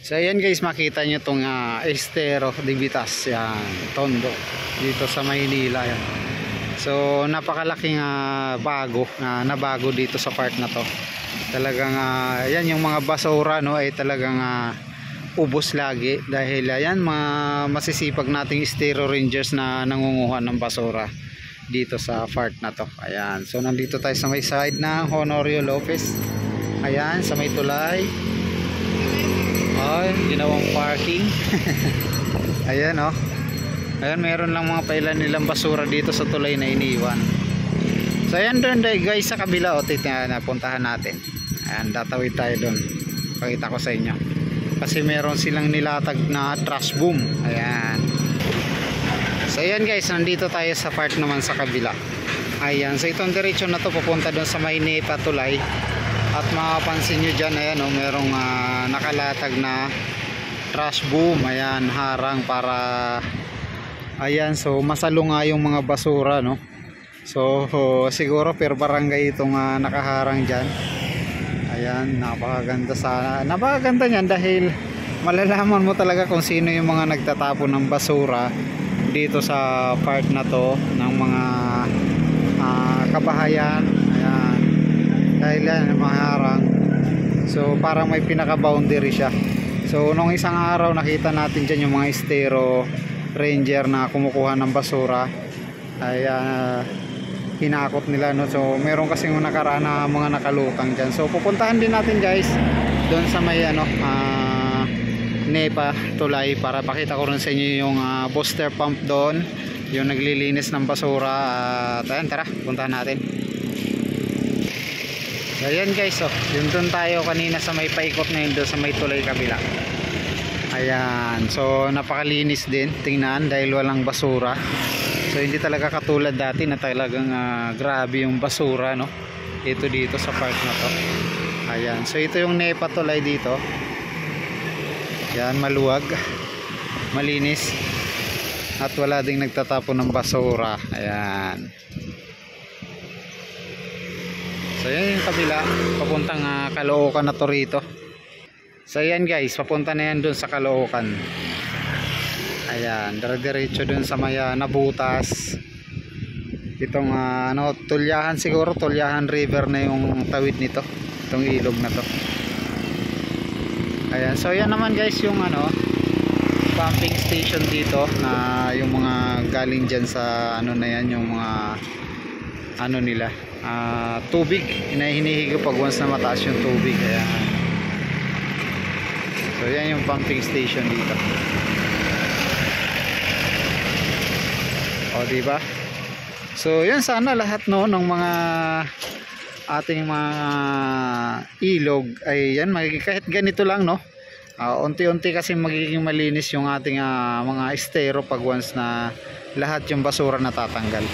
So ayan guys, makita nyo itong Estero de Vitas, yan, Tondo, dito sa Maynila yan. So napakalaking bago nabago dito sa part na to. Talagang yan, yung mga basura no ay talagang ubos lagi dahil yan mga masisipag nating Estero Rangers na nangunguha ng basura dito sa part na to. Ayan, so nandito tayo sa may side ng Honorio Lopez. Ayan, sa may tulay. Ay, ginawang parking. Ayan oh. Ayan, meron lang mga pailan nilang basura dito sa tulay na iniwan. So ayan doon guys sa kabila o napuntahan natin. Ayan, tatawid tayo doon. Pakita ko sa inyo. Kasi meron silang nilatag na trash boom. Ayan. So ayan guys, nandito tayo sa part naman sa kabila. Ayan, so itong diretsyon na to papunta doon sa Maynila tulay. At mapapansin nyo dyan, ayan o, merong nakalatag na trash boom. Ayan, harang para, ayan, so masalo nga yung mga basura no. So siguro per barangay itong nakaharang dyan. Ayan, napakaganda niyan dahil malalaman mo talaga kung sino yung mga nagtatapon ng basura dito sa part na to ng mga kabahayan. Ayan, dahil yan maharang, so parang may pinaka boundary siya. So nung isang araw nakita natin dyan yung mga Estero Ranger na kumukuha ng basura ay hinakot nila no. So meron kasing nakaraan na mga nakalutang dyan. So pupuntahan din natin guys doon sa may Nepa tulay para pakita ko rin sa inyo yung booster pump doon, yung naglilinis ng basura. Ayan, tara puntahan natin. So ayan guys, yun doon tayo kanina sa may paikot na yun doon sa may tulay kabila. Ayan, so napakalinis din tingnan dahil walang basura. So hindi talaga katulad dati na talagang grabe yung basura no, ito dito sa park na to. Ayan, so ito yung Nepa tulay dito. Yan, maluwag, malinis, at wala ding nagtatapon ng basura. Ayan. So yan yung kabila, papuntang Caloocan na to rito. So yan guys, papunta na yan dun sa Caloocan. Ayan, dire-diretso dun sa may Nabutas. Itong Tulyahan siguro, Tulyahan River na yung tawid nito, itong ilog na to. Ayan, so yan naman guys yung pumping station dito na yung mga galing dyan sa na yan, yung mga nila tubig, hinihigo pag once na mataas yung tubig. Ayan. So yan yung pumping station dito. O diba? So yan, sana lahat no ng mga ating mga ilog ay yan kahit ganito lang no, unti-unti kasi magiging malinis yung ating mga estero pag once na lahat yung basura natatanggal.